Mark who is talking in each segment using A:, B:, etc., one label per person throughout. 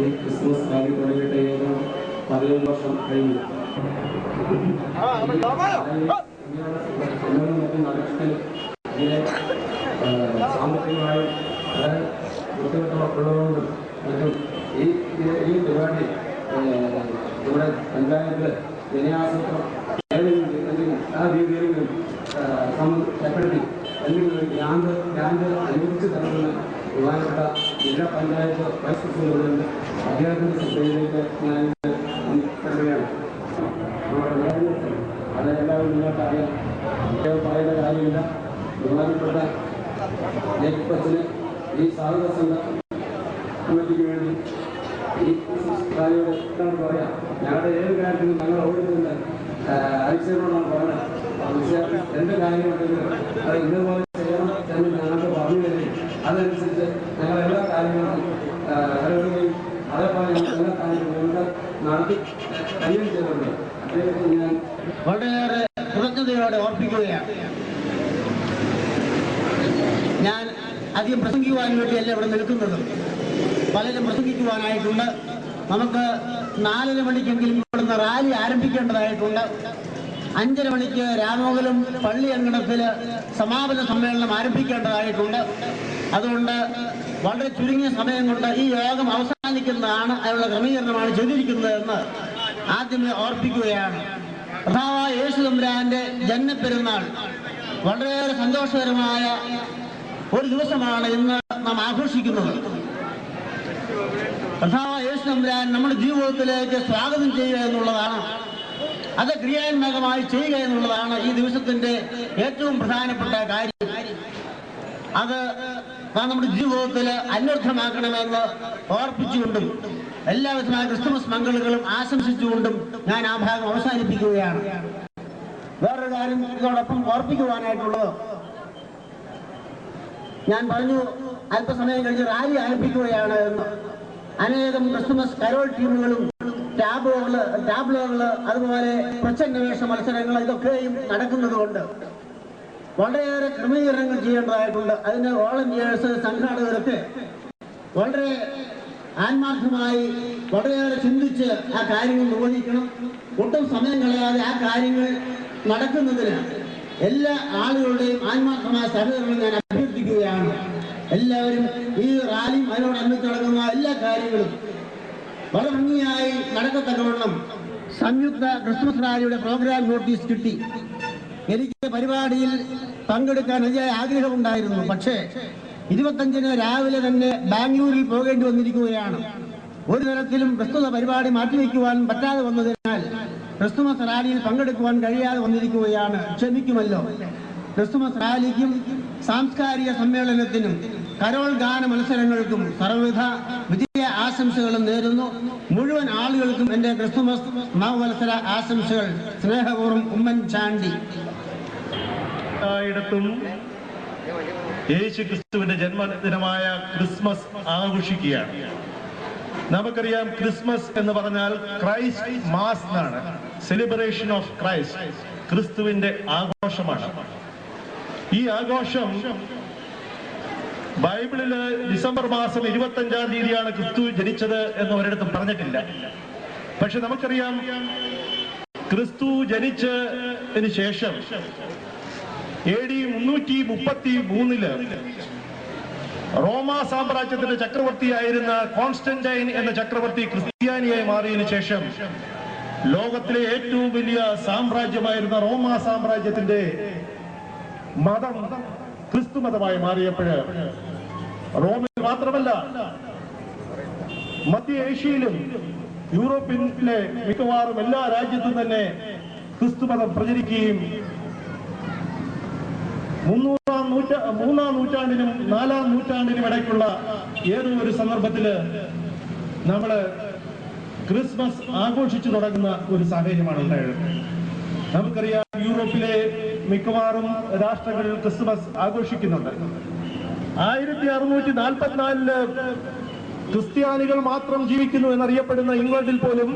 A: ഈ Christmas rally തുടങ്ങിയിട്ട് ഏകദേശം 15 വർഷം കഴിഞ്ഞു. മറ്റും നടക്കൽ ഇതിനെ സാമ്പത്തികമായി വളരെ ബുദ്ധിമുട്ടുള്ളതുകൊണ്ടും മറ്റും ഈ പരിപാടി നമ്മുടെ പഞ്ചായത്തിൽ ജനയാസൂത്രം എന്തെങ്കിലും ആ രീതിയിലെങ്കിലും ഏർപ്പെടുത്തി എന്തെങ്കിലും ഒരു ഗ്രാൻഡ് അനുവദിച്ചു തരണമെന്ന് ബഹുമാനപ്പെട്ട ജില്ലാ പഞ്ചായത്ത് വൈസ് പ്രസിഡന്റ് അദ്ദേഹത്തിൻ്റെ ശ്രദ്ധയിലേക്ക് ഞാൻ കരുതുകയാണ്. അതെല്ലാവരും നിങ്ങൾക്ക് അറിയാം, പറയുന്ന കാര്യമില്ല. ബഹുമാനപ്പെട്ട ലേഖപ്പത്തിന് ഈ സാധക സംഘ കമ്മിറ്റിക്ക് വേണ്ടി ഈ കാര്യയോട് എന്താണ് പറയാം, ഞങ്ങളുടെ ഏത് കാര്യത്തിലും ഞങ്ങൾ ഓടുന്നുണ്ട് അയച്ചതിനോടാണ് പറയുന്നത്. പക്ഷേ എന്ത് കാര്യമുണ്ടെങ്കിലും അത് ഇതുപോലെ ചെയ്യണം എന്ന് ഞങ്ങൾക്ക് പറഞ്ഞു തരും. അതനുസരിച്ച് ഞങ്ങൾ എല്ലാ കാര്യങ്ങളും ഇടപെടുകയും അതേപോലെ എല്ലാ കാര്യങ്ങളും നടത്തി കഴിയുകയും ചെയ്തിട്ടുണ്ട്. അദ്ദേഹത്തിന് ഞാൻ
B: വളരെയേറെ കൃതജ്ഞതയോടെ ഓർപ്പിക്കുകയാണ്. ഞാൻ അധികം പ്രസംഗിക്കുവാൻ വേണ്ടിയല്ല ഇവിടെ നിൽക്കുന്നത്. പലരും പ്രസംഗിക്കുവാനായിട്ടുണ്ട്. നമുക്ക് 4:30 മണിക്കെങ്കിലും ഇവിടുന്ന് റാലി ആരംഭിക്കേണ്ടതായിട്ടുണ്ട്. 5:30 മണിക്ക് രാമോകലം പള്ളി അങ്കണത്തിൽ സമാപന സമ്മേളനം ആരംഭിക്കേണ്ടതായിട്ടുണ്ട്. അതുകൊണ്ട് വളരെ ചുരുങ്ങിയ സമയം കൊണ്ട് ഈ യോഗം അവസാനിക്കുന്നതാണ്, അതിനുള്ള ക്രമീകരണമാണ് ചെയ്തിരിക്കുന്നതെന്ന് ആദ്യമേ ഓർപ്പിക്കുകയാണ്. കർത്താവായ യേശു തമ്പുരാന്റെ ജന്മപ്പെരുന്നാൾ വളരെയേറെ സന്തോഷകരമായ ഒരു ദിവസമാണ് ഇന്ന് നാം ആഘോഷിക്കുന്നത്. കർത്താവായ യേശു തമ്പുരാൻ നമ്മുടെ ജീവിതത്തിലേക്ക് സ്വാഗതം ചെയ്യുക എന്നുള്ളതാണ്, അത് ക്രിയാത്മകമായി ചെയ്യുക എന്നുള്ളതാണ് ഈ ദിവസത്തിന്റെ ഏറ്റവും പ്രധാനപ്പെട്ട കാര്യം. അത് നമ്മുടെ ജീവിതത്തിൽ അന്വർത്ഥമാക്കണമെന്ന് ഓർപ്പിച്ചുകൊണ്ടും എല്ലാവിധമായ ക്രിസ്തുമസ് മംഗളുകളും ആശംസിച്ചുകൊണ്ടും ഞാൻ ആ ഭാഗം അവസാനിപ്പിക്കുകയാണ്. വേറൊരു കാര്യം ഇതോടൊപ്പം ഓർപ്പിക്കുവാനായിട്ടുള്ളത്, ഞാൻ പറഞ്ഞു അല്പസമയം കഴിഞ്ഞ് റാലി ആരംഭിക്കുകയാണ് എന്ന്. അനേകം ക്രിസ്തുമസ് കരോൾ ടീമുകളും ടാബ്ലോകള് അതുപോലെ പ്രച്ഛന്നവേഷ മത്സരങ്ങൾ ഇതൊക്കെയും നടക്കുന്നതുകൊണ്ട് വളരെയേറെ ക്രമീകരണങ്ങൾ ചെയ്യേണ്ടതായിട്ടുണ്ട്. അതിന് വോളണ്ടിയേഴ്സ് സംഘാടകരൊക്കെ വളരെ ആത്മാർത്ഥമായി വളരെയേറെ ചിന്തിച്ച് ആ കാര്യങ്ങൾ നിർവഹിക്കണം. ഒട്ടും സമയം കളയാതെ ആ കാര്യങ്ങൾ നടക്കുന്നതിന് എല്ലാ ആളുകളുടെയും ആത്മാർത്ഥമായ സഹകരണം ഞാൻ അഭ്യർത്ഥിക്കുകയാണ്. എല്ലാവരും ഈ റാലിയും അതിനോടനുബന്ധിച്ച് നടക്കുന്ന എല്ലാ കാര്യങ്ങളും വളരെ ഭംഗിയായി നടക്കത്തക്കവണ്ണം സംയുക്ത ക്രിസ്മസ് റാലിയുടെ പ്രോഗ്രാം നോട്ടീസ് കിട്ടി. എനിക്ക് പരിപാടിയിൽ പങ്കെടുക്കാൻ അതിയായ ആഗ്രഹമുണ്ടായിരുന്നു. പക്ഷേ 25-ന് രാവിലെ തന്നെ ബാംഗ്ലൂരിൽ പോകേണ്ടി വന്നിരിക്കുകയാണ്. ഒരു തരത്തിലും പ്രസ്തുത പരിപാടി മാറ്റിവെക്കുവാൻ പറ്റാതെ വന്നതിനാൽ ക്രിസ്തുമസ് റാലിയിൽ പങ്കെടുക്കുവാൻ കഴിയാതെ വന്നിരിക്കുകയാണ്. ക്ഷമിക്കുമല്ലോ. ക്രിസ്തുമസ് റാലിക്കും സാംസ്കാരിക സമ്മേളനത്തിനും കരോൾ ഗാന മത്സരങ്ങൾക്കും സർവ്വവിധ വിജയ ആശംസകളും നേരുന്നു. മുഴുവൻ ആളുകൾക്കും എന്റെ ക്രിസ്തുമസ് നവവത്സര ആശംസകൾ. സ്നേഹപൂർവ്വം, ഉമ്മൻചാണ്ടി.
C: ഇടത്തും യേശു ക്രിസ്തുവിന്റെ ജന്മദിനമായ ക്രിസ്മസ് ആഘോഷിക്കുകയാണ്. നമുക്കറിയാം, ക്രിസ്മസ് എന്ന് പറഞ്ഞാൽ ക്രൈസ്റ്റ് മാസ് എന്നാണ്, സെലിബ്രേഷൻ ഓഫ് ക്രൈസ്റ്റ്, ക്രിസ്തുവിന്റെ ആഘോഷമാണ്. ഈ ആഘോഷം ബൈബിളില് ഡിസംബർ മാസം 25-ാം തീയതിയാണ് ക്രിസ്തു ജനിച്ചത് എന്ന് ഒരിടത്തും പറഞ്ഞിട്ടില്ല. പക്ഷെ നമുക്കറിയാം, ക്രിസ്തു ജനിച്ചതിന് ശേഷം AD 333 റോമാ സാമ്രാജ്യത്തിന്റെ ചക്രവർത്തിയായിരുന്ന കോൺസ്റ്റന്റൈൻ എന്ന ചക്രവർത്തി ക്രിസ്ത്യാനിയായി മാറിയതിനു ശേഷം ലോകത്തിലെ ഏറ്റവും വലിയ സാമ്രാജ്യമായിരുന്ന റോമാ സാമ്രാജ്യത്തിന്റെ മതം ക്രിസ്തു മതമായി മാറിയപ്പോഴ് റോമിൽ മാത്രമല്ല മധ്യ ഏഷ്യയിലും യൂറോപ്പിലെ മിക്കവാറും എല്ലാ രാജ്യത്തും തന്നെ ക്രിസ്തു മതം പ്രചരിക്കുകയും 3-ാം നൂറ്റാണ്ടിനും 4-ാം നൂറ്റാണ്ടിനും ഇടയ്ക്കുള്ള ഏതോ ഒരു സന്ദർഭത്തില് നമ്മള് ക്രിസ്മസ് ആഘോഷിച്ചു തുടങ്ങുന്ന ഒരു സാഹചര്യമാണ് ഉണ്ടായത്. നമുക്കറിയാം, യൂറോപ്പിലെ മിക്കവാറും രാഷ്ട്രങ്ങളിൽ ക്രിസ്മസ് ആഘോഷിക്കുന്നുണ്ട്. 1644 ക്രിസ്ത്യാനികൾ മാത്രം ജീവിക്കുന്നു എന്നറിയപ്പെടുന്ന ഇംഗ്ലണ്ടിൽ പോലും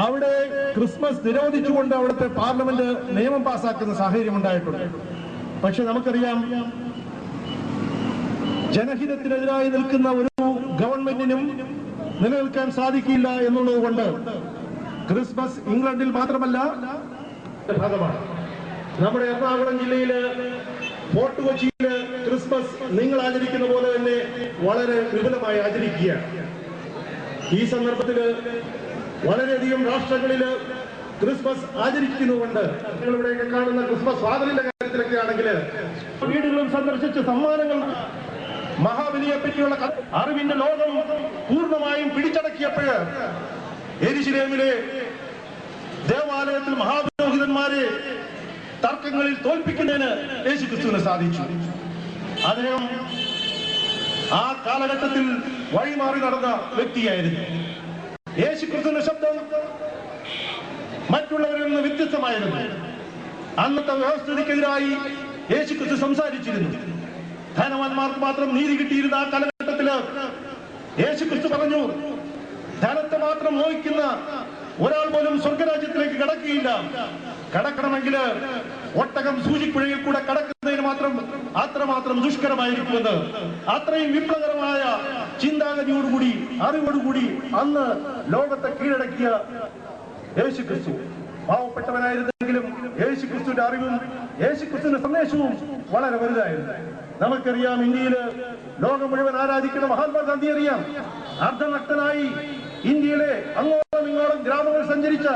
C: അവിടെ ക്രിസ്മസ് നിരോധിച്ചുകൊണ്ട് അവിടുത്തെ പാർലമെന്റ് നിയമം പാസാക്കുന്ന സാഹചര്യം ഉണ്ടായിട്ടുണ്ട്. പക്ഷെ നമുക്കറിയാം, ജനഹിതത്തിനെതിരായി നിൽക്കുന്ന ഒരു ഗവൺമെന്റിനും നിലനിൽക്കാൻ സാധിക്കില്ല എന്നുള്ളതുകൊണ്ട് ക്രിസ്മസ് ഇംഗ്ലണ്ടിൽ മാത്രമല്ല ഭാഗമാണ്. നമ്മുടെ എറണാകുളം ജില്ലയില് ഫോർട്ട് കൊച്ചിയില് ക്രിസ്മസ് നിങ്ങൾ ആചരിക്കുന്ന പോലെ തന്നെ വളരെ വിപുലമായി ആചരിക്കുകയാണ്. ഈ സന്ദർഭത്തില് വളരെയധികം രാഷ്ട്രങ്ങളില് ക്രിസ്മസ് ആചരിക്കുന്നുണ്ട്. നിങ്ങളിവിടെയൊക്കെ കാണുന്ന ക്രിസ്മസ് ഫാദറിന്റെ കാര്യത്തിലൊക്കെ ആണെങ്കിൽ വീടുകളും സന്ദർശിച്ച് സമ്മാനങ്ങൾ മഹാബലിയെ പറ്റിയുള്ള അറിവിന്റെ ലോകം പൂർണ്ണമായും പിടിച്ചടക്കിയപ്പോൾ യെരുശലേമിലെ ദേവാലയത്തിൽ മഹാപുരോഹിതന്മാരെ തർക്കങ്ങളിൽ തോൽപ്പിക്കുന്നതിന് യേശുക്രിസ്തുവിന് സാധിച്ചു. അദ്ദേഹം ആ കാലഘട്ടത്തിൽ വഴിമാറി നടന്ന വ്യക്തിയായിരുന്നു. യേശുക്രിസ്തുവിന്റെ ശബ്ദം മറ്റുള്ളവരിൽ നിന്ന് വ്യത്യസ്തമായിരുന്നു. അന്നത്തെ വ്യവസ്ഥിതിക്കെതിരായി യേശുക്രിസ്തു സംസാരിച്ചിരുന്നു. ധനവാന്മാർക്ക് മാത്രം നീതി കിട്ടിയിരുന്ന ആ കാലഘട്ടത്തില് യേശുക്രിസ്തു പറഞ്ഞു, ധനത്തെ മാത്രം മോഹിക്കുന്ന ഒരാൾ പോലും സ്വർഗരാജ്യത്തിലേക്ക് കടക്കുകയില്ല. കടക്കണമെങ്കിൽ ഒട്ടകം സൂചിപ്പുഴയിൽ കൂടെ കടക്കുന്നതിന് അത്രമാത്രം ദുഷ്കരമായിരിക്കുമെന്ന് അത്രയും വിപ്ലവകരമായ ചിന്താഗതിയോടുകൂടി അറിവോടുകൂടി അന്ന് ലോകത്തെ കീഴടക്കിയ യേശുക്രിസ്തു പാവപ്പെട്ടവനായിരുന്നെങ്കിലും യേശുക്രിസ്തുവിന്റെ അറിവും യേശുക്രിസ്തുവിന്റെ സന്ദേശവും വളരെ വലുതായിരുന്നു. നമുക്കറിയാം, ഇന്ത്യയില് ലോകം മുഴുവൻ ആരാധിക്കുന്ന മഹാത്മാഗാന്ധി അറിയാം. അർദ്ധനഗ്നനായി ഇന്ത്യയിലെ അങ്ങോളം ഇങ്ങോളം ഗ്രാമങ്ങൾ സഞ്ചരിച്ച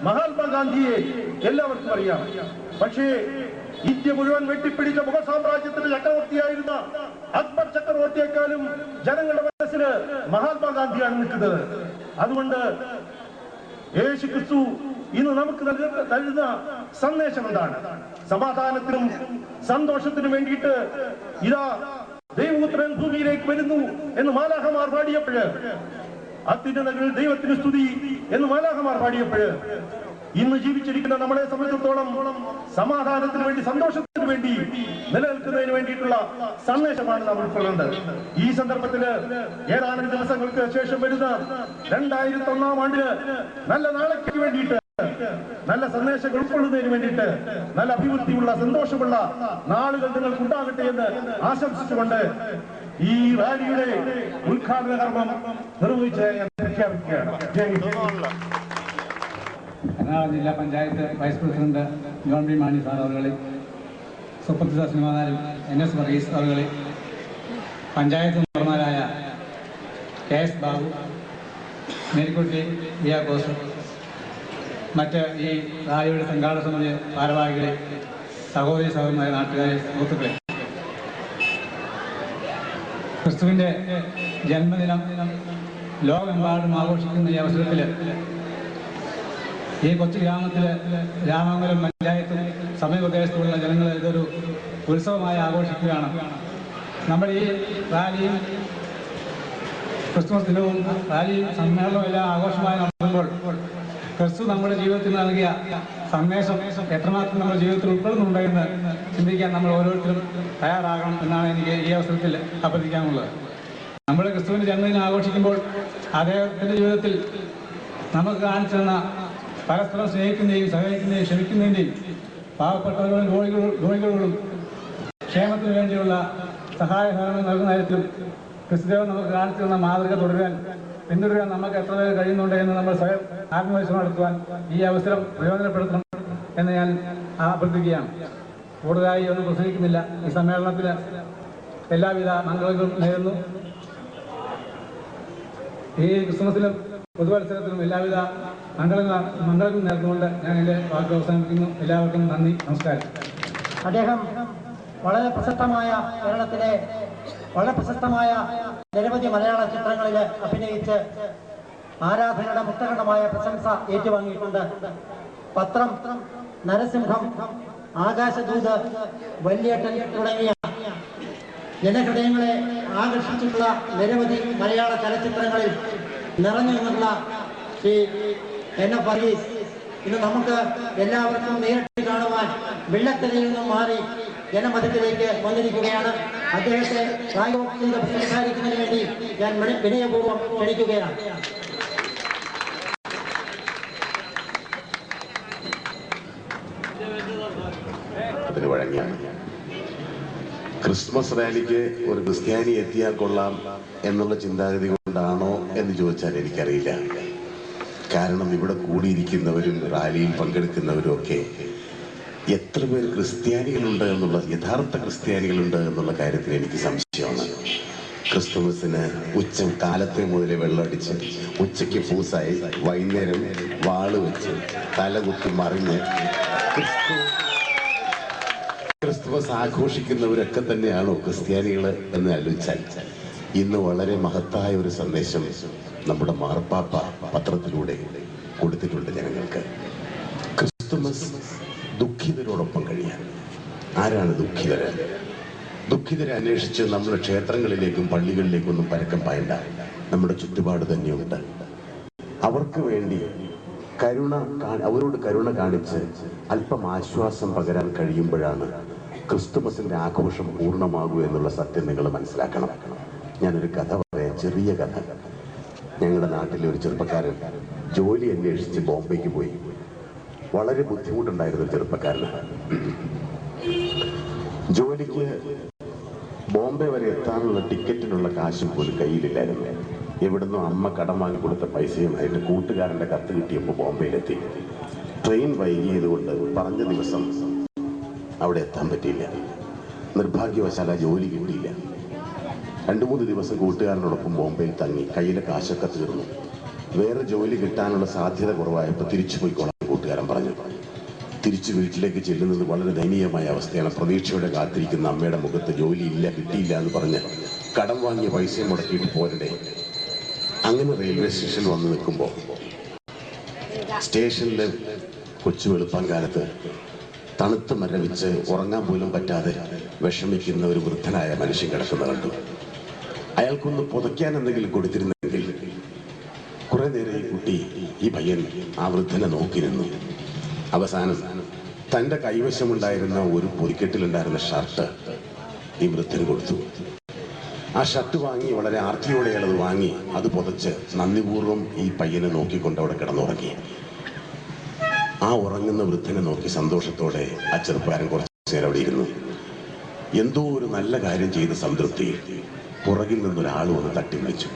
C: മഹാത്മാഗാന്ധിയെ എല്ലാവർക്കും അറിയാം. പക്ഷേ ഇന്ത്യ മുഴുവൻ വെട്ടിപ്പിടിച്ച മുഗൾ സാമ്രാജ്യത്തിന്റെ ചക്രവർത്തിയായിരുന്ന അക്ബർ ചക്രവർത്തിയെക്കാളും ജനങ്ങളുടെ മനസ്സില് മഹാത്മാഗാന്ധിയാണ് നിൽക്കുന്നത്. അതുകൊണ്ട് യേശുക്രിസ്തു ഇന്ന് നമുക്ക് നൽകുന്ന സന്ദേശം എന്താണ്? സമാധാനത്തിനും സന്തോഷത്തിനും വേണ്ടിയിട്ട് ഇതാ ദൈവപുത്രൻ ഭൂമിയിലേക്ക് വരുന്നു എന്ന് മാലാഖമാർ പാടിയപ്പോഴ്, അത്യുന്നതങ്ങളിൽ ദൈവത്തിന് സ്തുതി എന്ന് മാലാഖമാർ പാടിയപ്പോഴ്, ഇന്ന് ജീവിച്ചിരിക്കുന്ന നമ്മളെ സംബന്ധിച്ചിടത്തോളം സമാധാനത്തിന് വേണ്ടി സന്തോഷത്തിന് വേണ്ടി നിലനിൽക്കുന്നതിന് വേണ്ടിയിട്ടുള്ള സന്ദേശമാണ് നാം ഉൾക്കൊള്ളുന്നത്. ഈ സന്ദർഭത്തില് ഏതാനും ദിവസങ്ങൾക്ക് ശേഷം വരുന്ന 2001 ആണ്ടില് നല്ല നാളേക്ക് വേണ്ടിയിട്ട്, നല്ല സന്ദേശങ്ങൾ ഉൾക്കൊള്ളുന്നതിന് വേണ്ടിയിട്ട്, നല്ല അഭിവൃദ്ധിയുള്ള സന്തോഷമുള്ള നാളുകൾ നിങ്ങൾക്ക് ഉണ്ടാകട്ടെ എന്ന് ആശംസിച്ചുകൊണ്ട് ഈ റാലിയുടെ ഉദ്ഘാടന കർമ്മം നിർവഹിച്ച് ഞാൻ പ്രഖ്യാപിക്കുകയാണ്.
A: എറണാകുളം ജില്ലാ panchayat vice president John B Mani sir അവരുകളെ, സുപ്രസിദ്ധ സിനിമാതാരം NS വർഗീസ് അവരുകളെ, പഞ്ചായത്ത് മെമ്പർമാരായ KS ബാബു, മേരിക്കുട്ടി വിയാക്കോസ്, മറ്റ് ഈ റാലിയുടെ സംഘാടക സമിതി ഭാരവാഹികളെ, സഹോദരി സഹോദരന്മാരെ, നാട്ടുകാരെ, സുഹൃത്തുക്കളെ, ക്രിസ്തുവിൻ്റെ ജന്മദിനം ലോകമെമ്പാടും ആഘോഷിക്കുന്ന ഈ അവസരത്തിൽ ഈ കൊച്ചു ഗ്രാമത്തിലെ രാമംഗലം പഞ്ചായത്തും സമീപദേശത്തുള്ള ജനങ്ങൾ ഇതൊരു ഉത്സവമായി ആഘോഷിക്കുകയാണ്. നമ്മൾ ഈ റാലിയും ക്രിസ്തുമസ് ദിനവും റാലിയും സമ്മേളനവും എല്ലാം ആഘോഷമായി നടത്തുമ്പോൾ ക്രിസ്തു നമ്മുടെ ജീവിതത്തിൽ നൽകിയ സന്ദേശം എത്രമാത്രം നമ്മുടെ ജീവിതത്തിൽ ഉൾക്കൊള്ളുന്നുണ്ടെന്ന് ചിന്തിക്കാൻ നമ്മൾ ഓരോരുത്തരും തയ്യാറാകണം എന്നാണ് എനിക്ക് ഈ അവസരത്തിൽ അഭ്യർത്ഥിക്കാനുള്ളത്. നമ്മൾ ക്രിസ്തുവിൻ്റെ ജന്മദിനം ആഘോഷിക്കുമ്പോൾ അദ്ദേഹത്തിൻ്റെ ജീവിതത്തിൽ നമുക്ക് കാണിച്ചു തന്ന പരസ്പരം സ്നേഹിക്കുന്നതിൻ്റെയും സഹകരിക്കുന്നതിൻ്റെയും ക്ഷമിക്കുന്നതിൻ്റെയും പാവപ്പെട്ടവരോടും രോഗികളോടും ക്ഷേമത്തിന് വേണ്ടിയുള്ള സഹായസഹകരണം നൽകുന്ന കാര്യത്തിലും ക്രിസ്തുദേവൻ നമുക്ക് കാണിച്ചു തന്ന മാതൃക പിന്തുടരാൻ നമുക്ക് എത്ര പേര് കഴിയുന്നുണ്ട് എന്ന് നമ്മൾ സ്വയം ആത്മവിശ്വാസം നടത്തുവാൻ ഈ അവസരം പ്രയോജനപ്പെടുത്തണം എന്ന് ഞാൻ അഭ്യർത്ഥിക്കുകയാണ്. കൂടുതലായി ഒന്നും പ്രസംഗിക്കുന്നില്ല. ഈ സമ്മേളനത്തിന് എല്ലാവിധ മംഗളങ്ങളും നേരുന്നു. ഈ ക്രിസ്മസിലും പുതുവത്സരത്തിലും എല്ലാവിധ മംഗളങ്ങളും നേർന്നുകൊണ്ട് ഞാൻ എൻ്റെ വാക്ക് അവസാനിപ്പിക്കുന്നു. എല്ലാവർക്കും നന്ദി, നമസ്കാരം.
B: അദ്ദേഹം വളരെ പ്രശസ്തമായ കേരളത്തിലെ വളരെ പ്രശസ്തമായ നിരവധി മലയാള ചിത്രങ്ങളിൽ അഭിനയിച്ച് ആരാധകരുടെ മുക്തകണ്ഠമായ പ്രശംസ ഏറ്റുവാങ്ങിയിട്ടുണ്ട്. പത്രം, നരസിംഹം, ആകാശദൂത്, വല്യേട്ടൻ തുടങ്ങിയ ജനഹൃദയങ്ങളെ ആകർഷിച്ചിട്ടുള്ള നിരവധി മലയാള ചലച്ചിത്രങ്ങളിൽ നിറഞ്ഞു നിന്നുള്ള ശ്രീ NF വർഗീസ് ഇന്ന് നമുക്ക് എല്ലാവർക്കും നേരിട്ട് കാണുവാൻ വെള്ളക്കരയിൽ നിന്നും മാറി ജനമതത്തിലേക്ക് വന്നിരിക്കുകയാണ്. അദ്ദേഹത്തെ പ്രായോഗിക സംസാരിക്കുന്നതിന് വേണ്ടി ഞാൻ വിനയപൂർവ്വം ക്ഷണിക്കുകയാണ്.
D: വഴങ്ങിയാണ് ക്രിസ്മസ് റാലിക്ക് ഒരു ക്രിസ്ത്യാനി എത്തിയാൽ കൊള്ളാം എന്നുള്ള ചിന്താഗതി കൊണ്ടാണോ എന്ന് ചോദിച്ചാൽ എനിക്കറിയില്ല. കാരണം ഇവിടെ കൂടിയിരിക്കുന്നവരും റാലിയിൽ പങ്കെടുക്കുന്നവരും ഒക്കെ എത്ര പേർ ക്രിസ്ത്യാനികളുണ്ട് എന്നുള്ള, യഥാർത്ഥ ക്രിസ്ത്യാനികളുണ്ട് എന്നുള്ള കാര്യത്തിൽ എനിക്ക് സംശയമാണ്. ക്രിസ്തുമസിന് കാലത്തെ മുതലേ വെള്ളമടിച്ച് ഉച്ചയ്ക്ക് പൂസായി വൈകുന്നേരം വാള് വെച്ച് തലകുത്തി മറിഞ്ഞ് ക്രിസ്തുമസ് ആഘോഷിക്കുന്നവരൊക്കെ തന്നെയാണോ ക്രിസ്ത്യാനികൾ എന്ന് ആലോചിച്ചാൽ ഇന്ന് വളരെ മഹത്തായ ഒരു സന്ദേശം നമ്മുടെ മാർപ്പാപ്പ പത്രത്തിലൂടെ കൊടുത്തിട്ടുണ്ട് ജനങ്ങൾക്ക്. ക്രിസ്തുമസ് ദുഃഖിതരോടൊപ്പം കഴിയാൻ. ആരാണ് ദുഃഖിതര്? ദുഃഖിതരെ അന്വേഷിച്ച് നമ്മുടെ ക്ഷേത്രങ്ങളിലേക്കും പള്ളികളിലേക്കൊന്നും പരക്കം പായണ്ട. നമ്മുടെ ചുറ്റുപാട് തന്നെയുണ്ട്. അവർക്ക് വേണ്ടി അവരോട് കരുണ കാണിച്ച് അല്പം ആശ്വാസം പകരാൻ കഴിയുമ്പോഴാണ് ക്രിസ്തുമസിന്റെ ആഘോഷം പൂർണ്ണമാകൂ എന്നുള്ള സത്യം നിങ്ങൾ മനസ്സിലാക്കണം. ഞാനൊരു കഥ പറയാം, ചെറിയ കഥ. ഞങ്ങളുടെ നാട്ടിലെ ഒരു ചെറുപ്പക്കാരൻ ജോലി അന്വേഷിച്ച് ബോംബെക്ക് പോയി. വളരെ ബുദ്ധിമുട്ടുണ്ടായിരുന്ന ചെറുപ്പക്കാരനാണ്. ജോലിക്ക് ബോംബെ വരെ എത്താനുള്ള ടിക്കറ്റിനുള്ള കാശും പോലും കയ്യിലില്ലായിരുന്നു. എവിടുന്നോ അമ്മ കടം വാങ്ങി കൊടുത്ത പൈസയുമായിട്ട് കൂട്ടുകാരൻ്റെ കത്ത് കിട്ടിയപ്പോൾ ബോംബെയിലെത്തി. ട്രെയിൻ വൈകിയതുകൊണ്ട് പറഞ്ഞ ദിവസം അവിടെ എത്താൻ പറ്റിയില്ല. നിർഭാഗ്യവശാൽ ആ ജോലി കിട്ടിയില്ല. 2-3 ദിവസം കൂട്ടുകാരനോടൊപ്പം ബോംബെയിൽ തങ്ങി. കയ്യിലെ കാശൊക്കെ തീർന്നു. വേറെ ജോലി കിട്ടാനുള്ള സാധ്യത കുറവായപ്പോൾ തിരിച്ചു പോയിക്കോളാം കൂട്ടുകാരൻ പറഞ്ഞു. തിരിച്ചു വീട്ടിലേക്ക് ചെല്ലുന്നത് വളരെ ദയനീയമായ അവസ്ഥയാണ്. പ്രതീക്ഷയോടെ കാത്തിരിക്കുന്ന അമ്മയുടെ മുഖത്ത് ജോലിയില്ല, കിട്ടിയില്ല എന്ന് പറഞ്ഞ് കടം വാങ്ങിയ പൈസയും മുടക്കിയിട്ട് പോരണ്ടേ. അങ്ങനെ റെയിൽവേ സ്റ്റേഷനിൽ വന്ന് നിൽക്കുമ്പോൾ സ്റ്റേഷനിൽ കൊച്ചു വെളുപ്പാൻ കാലത്ത് തണുത്ത് മരവിച്ച് ഉറങ്ങാൻ പോലും പറ്റാതെ വിഷമിക്കുന്ന ഒരു വൃദ്ധനായ മനുഷ്യൻ കിടക്കുന്ന കണ്ടു. അയാൾക്കൊന്ന് പുതയ്ക്കാൻ എന്തെങ്കിലും കൊടുത്തിരുന്നെങ്കിൽ. കുറെ നേരം ഈ പയ്യൻ ആ വൃദ്ധനെ നോക്കിയിരുന്നു. അവസാനം തൻ്റെ കൈവശമുണ്ടായിരുന്ന ഒരു പൊതിക്കെട്ടിലുണ്ടായിരുന്ന ഷർട്ട് ഈ വൃദ്ധന് കൊടുത്തു. ആ ഷർട്ട് വാങ്ങി വളരെ ആർത്തിയോടെ അയാൾ അത് വാങ്ങി അത് പുതച്ച് നന്ദിപൂർവ്വം ഈ പയ്യനെ നോക്കിക്കൊണ്ട് അവിടെ കിടന്നുറങ്ങി. ആ ഉറങ്ങുന്ന വൃദ്ധനെ നോക്കി സന്തോഷത്തോടെ ആ ചെറുപ്പക്കാരൻ കുറച്ച് നേരം അവിടെ ഇരുന്നു. എന്തോ ഒരു നല്ല കാര്യം ചെയ്ത സംതൃപ്തി പുറകിൽ നിന്നൊരാൾ വന്ന് തട്ടി വിളിച്ചു.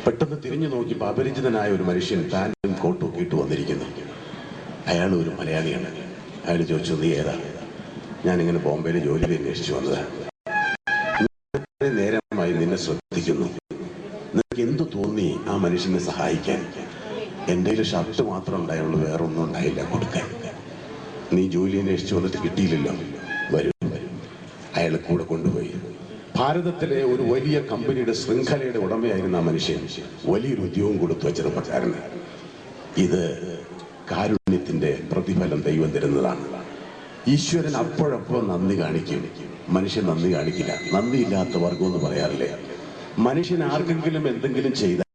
D: പെട്ടെന്ന് തിരിഞ്ഞു നോക്കിയപ്പോൾ അപരിചിതനായ ഒരു മനുഷ്യൻ പാൻറ്റും കോട്ടും ഒക്കെ ഇട്ട് വന്നിരിക്കുന്നു. അയാൾ ഒരു മലയാളിയാണ്. അയാൾ ചോദിച്ചു, നീ ഏതാ? ഞാനിങ്ങനെ ബോംബെയിൽ ജോലി അന്വേഷിച്ചു വന്നതാണ്. നേരമായി നിന്നെ ശ്രദ്ധിക്കുന്നു. നിനക്ക് എന്തു തോന്നി ആ മനുഷ്യനെ സഹായിക്കാൻ? എൻ്റെ കയ്യിൽ ഷർട്ട് മാത്രം ഉണ്ടായുള്ളൂ, വേറെ ഒന്നും ഉണ്ടായില്ല കൊടുക്കാൻ. നീ ജോലി അന്വേഷിച്ചു വന്നിട്ട് കിട്ടിയില്ലല്ലോ, വരൂ. അയാൾ കൂടെ കൊണ്ടുപോയി. ഭാരതത്തിലെ ഒരു വലിയ കമ്പനിയുടെ ശൃംഖലയുടെ ഉടമയായിരുന്ന ആ മനുഷ്യൻ വലിയൊരു ഉദ്യോഗം കൊടുത്തു ആ ചെറുപ്പക്കാരന്. ഇത് കാരുണ്യത്തിന്റെ പ്രതിഫലം ദൈവം തരുന്നതാണ്. ഈശ്വരൻ അപ്പോഴപ്പോൾ നന്ദി കാണിക്കും, മനുഷ്യൻ നന്ദി കാണിക്കില്ല. നന്ദിയില്ലാത്ത വർഗം എന്ന് പറയാറില്ലേ? മനുഷ്യൻ ആർക്കെങ്കിലും എന്തെങ്കിലും ചെയ്താൽ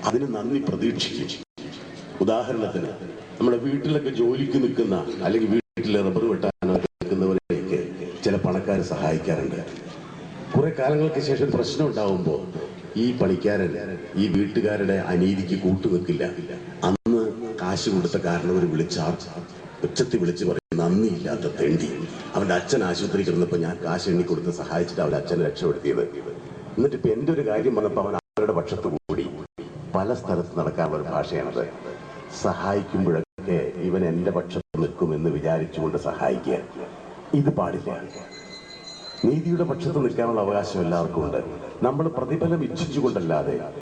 D: അതിന് നന്ദി പ്രതീക്ഷിക്കും. ഉദാഹരണത്തിന് നമ്മുടെ വീട്ടിലൊക്കെ ജോലിക്ക് നിൽക്കുന്ന, അല്ലെങ്കിൽ വീട്ടിൽ റബ്ബർ വെട്ടാനോ നിൽക്കുന്നവരെയൊക്കെ ചില പണക്കാർ സഹായിക്കാറുണ്ട്. കുറെ കാലങ്ങൾക്ക് ശേഷം പ്രശ്നം ഉണ്ടാവുമ്പോൾ ഈ പണിക്കാരൻ ഈ വീട്ടുകാരുടെ അനീതിക്ക് കൂട്ടുനിൽക്കില്ല. അന്ന് കാശ് കൊടുത്ത കാരണവർ ഉച്ചത്തി വിളിച്ച് പറയും, നന്ദിയില്ലാത്ത തെണ്ടി. അവൻ്റെ അച്ഛൻ ആശുപത്രി കിടന്നപ്പോൾ ഞാൻ കാശ് എണ്ണി കൊടുത്ത് സഹായിച്ചിട്ട് അവൻ്റെ അച്ഛനെ രക്ഷപ്പെടുത്തിയത്. എന്നിട്ട് ഇപ്പം എൻ്റെ ഒരു കാര്യം വന്നപ്പോൾ അവൻ അവരുടെ പക്ഷത്ത് കൂടി. പല സ്ഥലത്ത് നടക്കാനുള്ള ഒരു ഭാഷയാണത്. സഹായിക്കുമ്പോഴൊക്കെ ഇവൻ എൻ്റെ പക്ഷത്ത് നിൽക്കുമെന്ന് വിചാരിച്ചുകൊണ്ട് സഹായിക്കുക, ഇത് പാടില്ല. നീതിയുടെ പക്ഷത്ത് നിൽക്കാനുള്ള അവകാശം എല്ലാവർക്കും ഉണ്ട്. നമ്മൾ പ്രതിഫലം ഇച്ഛിച്ചുകൊണ്ടല്ലാതെ